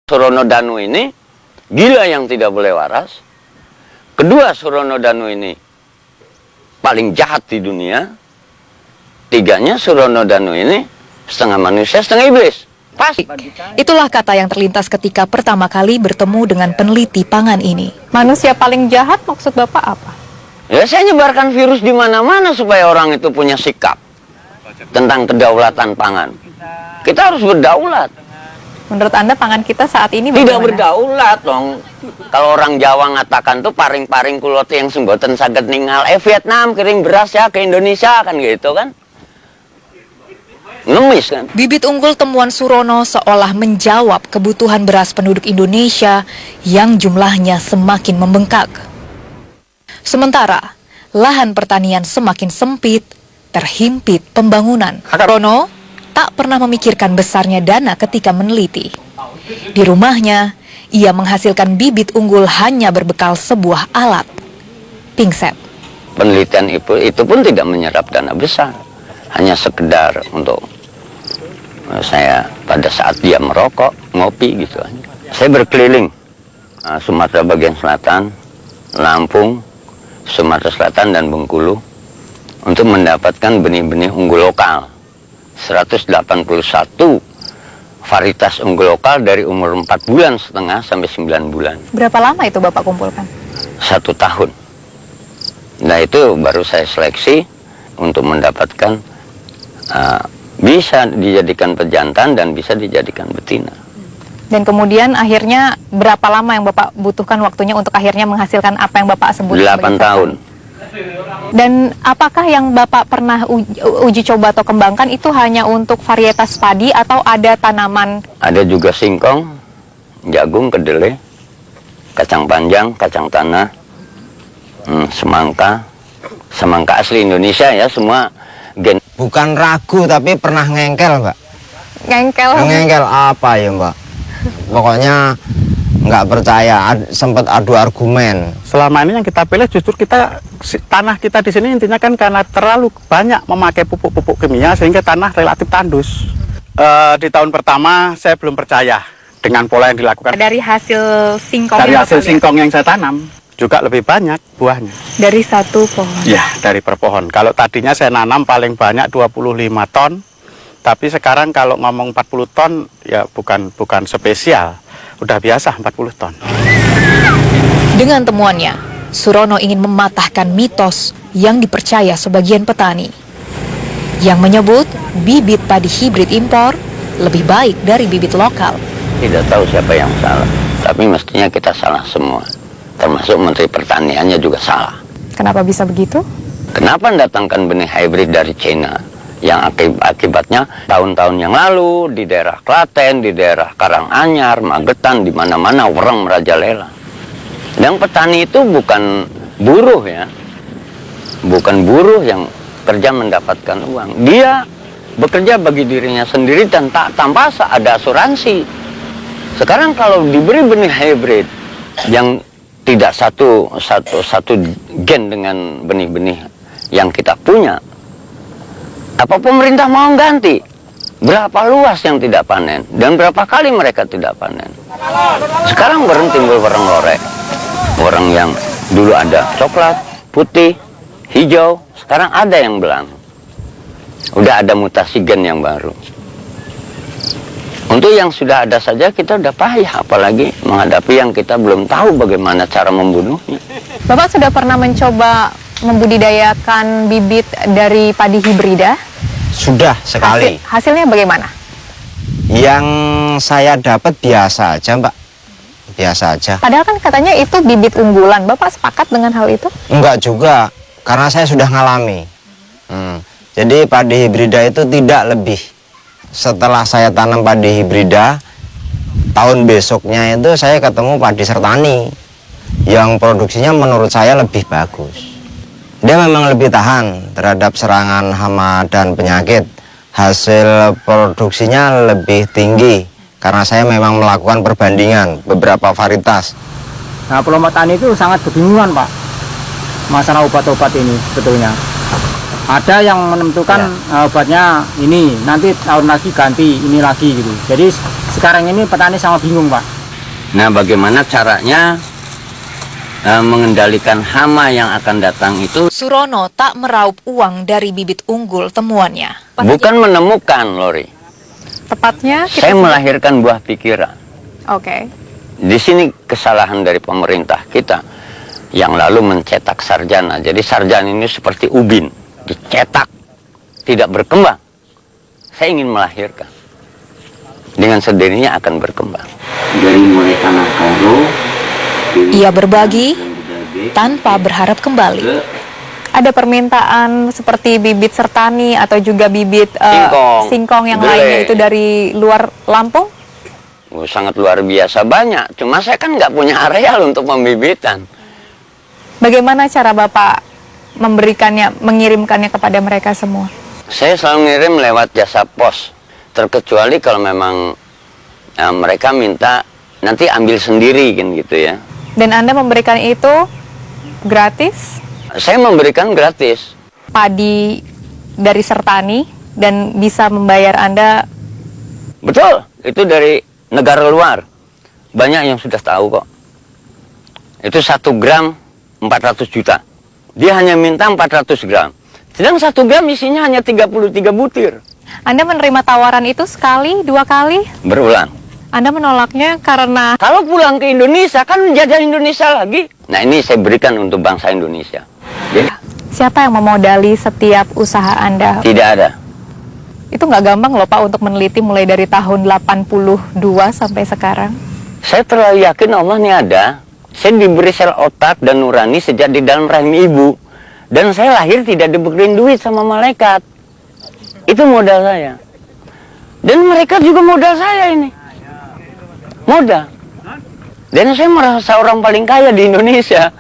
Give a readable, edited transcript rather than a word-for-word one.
Surono Danu ini gila yang tidak boleh waras. Kedua, Surono Danu ini paling jahat di dunia. Tiganya, Surono Danu ini setengah manusia, setengah iblis. Pas. Itulah kata yang terlintas ketika pertama kali bertemu dengan peneliti pangan ini. Manusia paling jahat maksud Bapak apa? Ya, saya nyebarkan virus di mana-mana supaya orang itu punya sikap tentang kedaulatan pangan. Kita harus berdaulat. Menurut Anda pangan kita saat ini Tidak bagaimana? berdaulat dong. Kalau orang Jawa ngatakan tuh paring-paring kulot yang semboten saged ningal. Vietnam kirim beras ya ke Indonesia kan gitu kan. Ngemis kan. Bibit unggul temuan Surono seolah menjawab kebutuhan beras penduduk Indonesia yang jumlahnya semakin membengkak. Sementara, lahan pertanian semakin sempit, terhimpit pembangunan. Surono tak pernah memikirkan besarnya dana ketika meneliti. Di rumahnya, ia menghasilkan bibit unggul hanya berbekal sebuah alat, pingset. Penelitian itu pun tidak menyerap dana besar. Hanya sekedar untuk saya pada saat dia merokok, ngopi gitu aja. Saya berkeliling Sumatera bagian selatan, Lampung, Sumatera Selatan dan Bengkulu untuk mendapatkan benih-benih unggul lokal. 181 varietas unggul lokal dari umur 4,5 bulan sampai 9 bulan. Berapa lama itu Bapak kumpulkan? 1 tahun. Nah itu baru saya seleksi untuk mendapatkan bisa dijadikan pejantan dan bisa dijadikan betina. Dan kemudian akhirnya berapa lama yang Bapak butuhkan waktunya untuk akhirnya menghasilkan apa yang Bapak sebut? 8 tahun. Dan apakah yang Bapak pernah uji coba atau kembangkan itu hanya untuk varietas padi atau ada tanaman? Ada juga singkong, jagung, kedelai, kacang panjang, kacang tanah, semangka asli Indonesia ya, semua gen. Bukan ragu tapi pernah ngengkel, Mbak. Ngengkel? Ngengkel apa ya, Mbak? Pokoknya nggak percaya, sempat adu argumen. Selama ini yang kita pilih justru tanah kita di sini intinya kan karena terlalu banyak memakai pupuk-pupuk kimia sehingga tanah relatif tandus. Di tahun pertama saya belum percaya dengan pola yang dilakukan. Dari hasil singkong? Dari hasil singkong yang saya tanam juga lebih banyak buahnya. Dari satu pohon? Ya, dari per pohon. Kalau tadinya saya nanam paling banyak 25 ton, tapi sekarang kalau ngomong 40 ton ya bukan spesial. Udah biasa 40 ton. Dengan temuannya, Surono ingin mematahkan mitos yang dipercaya sebagian petani yang menyebut bibit padi hibrid impor lebih baik dari bibit lokal. Tidak tahu siapa yang salah, tapi mestinya kita salah semua. Termasuk Menteri Pertaniannya juga salah. Kenapa bisa begitu? Kenapa mendatangkan benih hybrid dari China? Yang akibatnya tahun-tahun yang lalu di daerah Klaten, di daerah Karanganyar, Magetan, di mana-mana orang merajalela. Dan petani itu bukan buruh ya, bukan buruh yang kerja mendapatkan uang. Dia bekerja bagi dirinya sendiri dan tanpa ada asuransi. Sekarang kalau diberi benih hybrid yang tidak satu gen dengan benih-benih yang kita punya, apa pemerintah mau ganti? Berapa luas yang tidak panen? Dan berapa kali mereka tidak panen? Sekarang timbul warang lorek. Orang yang dulu ada coklat, putih, hijau, sekarang ada yang belang. Udah ada mutasi gen yang baru. Untuk yang sudah ada saja kita udah payah, apalagi menghadapi yang kita belum tahu bagaimana cara membunuhnya. Bapak sudah pernah mencoba membudidayakan bibit dari padi hibrida? Sudah sekali. Hasilnya bagaimana? Yang saya dapat biasa aja, Mbak. Biasa aja. Padahal kan katanya itu bibit unggulan. Bapak sepakat dengan hal itu? Enggak juga, karena saya sudah ngalami. Jadi padi hibrida itu tidak lebih. Setelah saya tanam padi hibrida, tahun besoknya itu saya ketemu padi sertani yang produksinya menurut saya lebih bagus. Dia memang lebih tahan terhadap serangan hama dan penyakit. Hasil produksinya lebih tinggi karena saya memang melakukan perbandingan beberapa varietas. Nah, pelompok tani itu sangat kebingungan, Pak, masalah obat-obat ini sebetulnya. Ada yang menentukan obatnya ini, nanti tahun lagi ganti ini lagi gitu. Jadi sekarang ini petani sangat bingung, Pak. Nah, bagaimana caranya mengendalikan hama yang akan datang itu? Surono tak meraup uang dari bibit unggul temuannya. Bukan menemukan, Lori. Tepatnya Saya melahirkan buah pikiran. Oke. Di sini kesalahan dari pemerintah kita yang lalu mencetak sarjana. Jadi sarjana ini seperti ubin, dicetak, tidak berkembang. Saya ingin melahirkan. Dengan sendirinya akan berkembang. Dari mulai tanah Kairo, Ia berbagi tanpa berharap kembali. Ada permintaan seperti bibit sertani atau juga bibit singkong yang Gele. lainnya itu dari luar Lampung? Sangat luar biasa banyak. Cuma saya kan nggak punya areal untuk pembibitan. Bagaimana cara Bapak memberikannya, mengirimkannya kepada mereka semua? Saya selalu ngirim lewat jasa pos. Terkecuali kalau memang mereka minta nanti ambil sendiri kan gitu ya. Dan Anda memberikan itu gratis? Saya memberikan gratis. Padi dari sertani dan bisa membayar Anda. Betul, itu dari negara luar. Banyak yang sudah tahu kok. Itu 1 gram 400 juta. Dia hanya minta 400 gram. Sedang 1 gram isinya hanya 33 butir. Anda menerima tawaran itu sekali, 2 kali? Berulang. Anda menolaknya karena Kalau pulang ke Indonesia kan menjajah Indonesia lagi. Nah, ini saya berikan untuk bangsa Indonesia. Jadi, siapa yang memodali setiap usaha Anda? tidak ada. Itu nggak gampang loh Pak untuk meneliti mulai dari tahun 82 sampai sekarang. Saya terlalu yakin Allah ini ada. Saya diberi sel otak dan nurani sejak di dalam rahim ibu. Dan saya lahir tidak diberikan duit sama malaikat. Itu modal saya. Dan mereka juga modal saya ini. Modal. Dan saya merasa orang paling kaya di Indonesia.